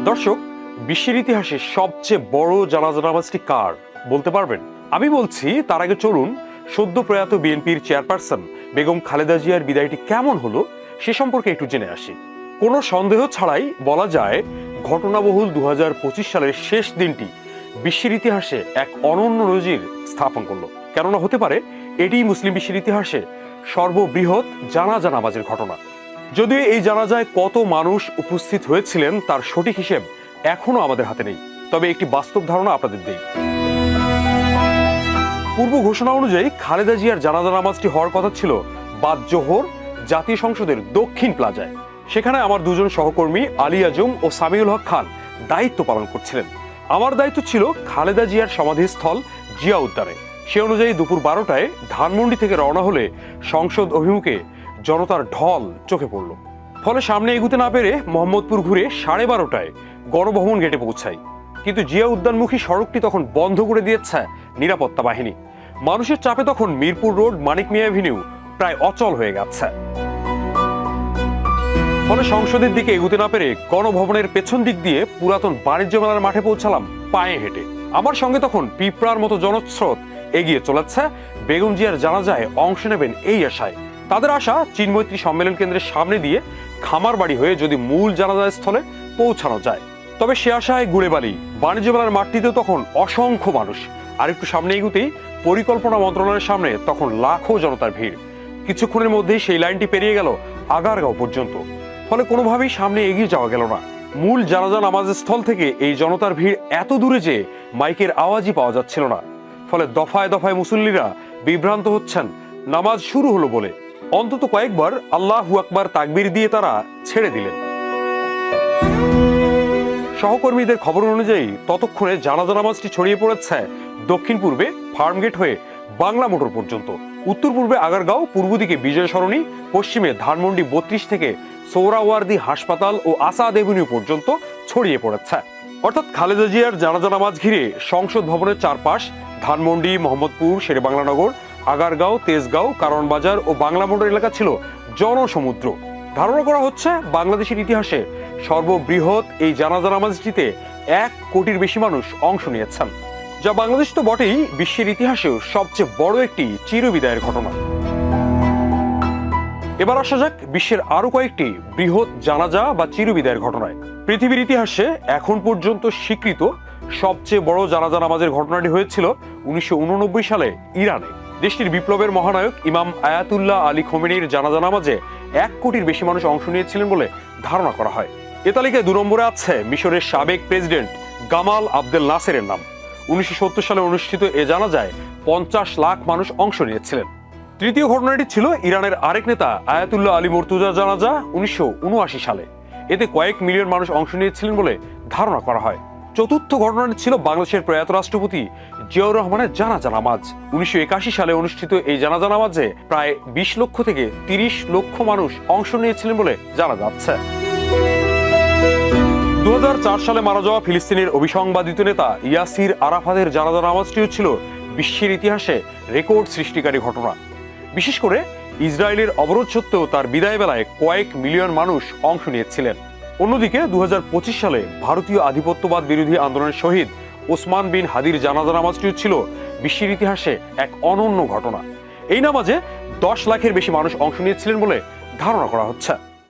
দর্শক, বিশ্বের ইতিহাসে সবচেয়ে বড় জানাজা নামাজটি কার বলতে পারবেন? আমি বলছি, তার আগে চলুন সদ্য প্রয়াত বিএনপির চেয়ারপারসন বেগম খালেদা জিয়ার বিদায়টি কেমন হলো সে সম্পর্কে একটু জেনে আসি। কোনো সন্দেহ ছাড়াই বলা যায়, ঘটনাবহুল 2025 সালের শেষ দিনটি বিশ্বের ইতিহাসে এক অনন্য নজির স্থাপন করলো। কেননা হতে পারে এটি মুসলিম বিশ্বের ইতিহাসে সর্ববৃহৎ জানাজা নামাজের ঘটনা। যদিও এই জানাজায় কত মানুষ উপস্থিত হয়েছিলেন তার সঠিক হিসেব এখনো আমাদের হাতে নেই, তবে একটি বাস্তব ধারণা আপনাদের দেই। পূর্ব ঘোষণা অনুযায়ী খালেদা জিয়ার জানাজা নামাজটি হওয়ার কথা ছিল বাদ জোহর জাতীয় সংসদের দক্ষিণ প্লাজায়। সেখানে আমার দুজন সহকর্মী আলী আজম ও সামিউল হক খান দায়িত্ব পালন করছিলেন। আমার দায়িত্ব ছিল খালেদা জিয়ার সমাধিস্থল জিয়া উদ্যানে। সে অনুযায়ী দুপুর 12টায় ধানমন্ডি থেকে রওনা হলে সংসদ অভিমুখে জনতার ঢল চোখে পড়ল। ফলে সামনে এগুতে না পেরে মোহাম্মদপুর ঘুরে 12:30টায় গণভবন গেটে পৌঁছাই। কিন্তু জিয়া উদ্যানমুখী সড়কটি তখন বন্ধ করে দিয়েছে নিরাপত্তা বাহিনী। মানুষের চাপে তখন মিরপুর রোড, মানিক মিয়া এভিনিউ প্রায় অচল হয়ে গেছে। ফলে সংসদের দিকে এগুতে না পেরে গণভবনের পেছন দিক দিয়ে পুরাতন বাণিজ্য মেলার মাঠে পৌঁছালাম পায়ে হেঁটে। আমার সঙ্গে তখন পিঁপড়ার মতো জনস্রোত এগিয়ে চলেছে বেগম জিয়ার জানাজায় অংশ নেবেন এই আশায়। তাদের আশা চীনমৈত্রী সম্মেলন কেন্দ্রের সামনে দিয়ে খামার বাড়ি হয়ে যদি মূল জানাজা স্থলে পৌঁছানো যায়। তবে সে আশায় গুড়ে বালি। বাণিজ্য মেলার মাঠটিতেও তখন অসংখ্য মানুষ। আর একটু সামনে এগুতেই পরিকল্পনা মন্ত্রণালয়ের সামনে তখন লাখো জনতার ভিড়। কিছুক্ষণের মধ্যেই সেই লাইনটি পেরিয়ে গেল আগারগাঁও পর্যন্ত। ফলে কোনোভাবেই সামনে এগিয়ে যাওয়া গেল না। মূল জানাজা নামাজের স্থল থেকে এই জনতার ভিড় এত দূরে যে মাইকের আওয়াজই পাওয়া যাচ্ছিল না। ফলে দফায় দফায় মুসল্লিরা বিভ্রান্ত হচ্ছেন নামাজ শুরু হলো বলে। অন্তত কয়েকবার আল্লাহু আকবার তাকবীর দিয়ে তারা ছেড়ে দিলেন। সহকর্মীদের খবর অনুযায়ী ততক্ষণে জানাজা নামাজটি ছড়িয়ে পড়েছে দক্ষিণ পূর্বে ফার্মগেট হয়ে বাংলা মোটর পর্যন্ত, উত্তর পূর্বে আগারগাঁও, পূর্ব দিকে বিজয় সরণি, পশ্চিমে ধানমন্ডি 32 থেকে সোহরাওয়ার্দী হাসপাতাল ও আসাদ এভিনিউ পর্যন্ত ছড়িয়ে পড়েছে। অর্থাৎ খালেদা জিয়ার জানাজা নামাজ ঘিরে সংসদ ভবনের চারপাশ, ধানমন্ডি, মোহাম্মদপুর, শেরেবাংলানগর, আগারগাঁও, তেজগাঁও, কারণ বাজার ও বাংলা মোটর এলাকা ছিল জনসমুদ্র। ধারণা করা হচ্ছে বাংলাদেশের ইতিহাসে সর্ববৃহৎ এই জানাজা নামাজটিতে 1 কোটির বেশি মানুষ অংশ নিয়েছেন, যা বাংলাদেশ তো বটেই, বিশ্বের ইতিহাসেও সবচেয়ে বড় একটি চিরবিদায়ের ঘটনা। এবার আসা যাক বিশ্বের আরো কয়েকটি বৃহৎ জানাজা বা চিরবিদায়ের ঘটনায়। পৃথিবীর ইতিহাসে এখন পর্যন্ত স্বীকৃত সবচেয়ে বড় জানাজা নামাজের ঘটনাটি হয়েছিল 1989 সালে ইরানে। দেশটির বিপ্লবের মহানায়ক ইমাম আয়াতুল্লাহ আলী খোমেনির জানাজা নামাজে 1 কোটির বেশি মানুষ অংশ নিয়েছিলেন বলে ধারণা করা হয়। এ তালিকায় 2 নম্বরে আছে মিশরের সাবেক প্রেসিডেন্ট গামাল আবদেল নাসেরের নাম। 1970 সালে অনুষ্ঠিত এ জানাজায় 50 লাখ মানুষ অংশ নিয়েছিলেন। তৃতীয় ঘটনাটি ছিল ইরানের আরেক নেতা আয়াতুল্লাহ আলী মুর্তুজার জানাজা 1979 সালে। এতে কয়েক মিলিয়ন মানুষ অংশ নিয়েছিলেন বলে ধারণা করা হয়। চতুর্থ ঘটনাটি ছিল বাংলাদেশের প্রয়াত রাষ্ট্রপতি জিয়াউর রহমানের জানাজা নামাজ। 1981 সালে অনুষ্ঠিত এই জানাজা নামাজে প্রায় 20 লক্ষ থেকে 30 লক্ষ মানুষ অংশ নিয়েছিলেন বলে জানা যাচ্ছে। 2004 সালে মারা যাওয়া ফিলিস্তিনের অভিসংবাদিত নেতা ইয়াসির আরাফাতের জানাজা নামাজটিও ছিল বিশ্বের ইতিহাসে রেকর্ড সৃষ্টিকারী ঘটনা। বিশেষ করে ইসরায়েলের অবরোধ সত্ত্বেও তার বিদায় বেলায় কয়েক মিলিয়ন মানুষ অংশ নিয়েছিলেন। অন্যদিকে 2025 সালে ভারতীয় আধিপত্যবাদ বিরোধী আন্দোলনের শহীদ ওসমান বিন হাদির জানাজা নামাজটিও ছিল বিশ্বের ইতিহাসে এক অনন্য ঘটনা। এই নামাজে 10 লাখের বেশি মানুষ অংশ নিয়েছিলেন বলে ধারণা করা হচ্ছে।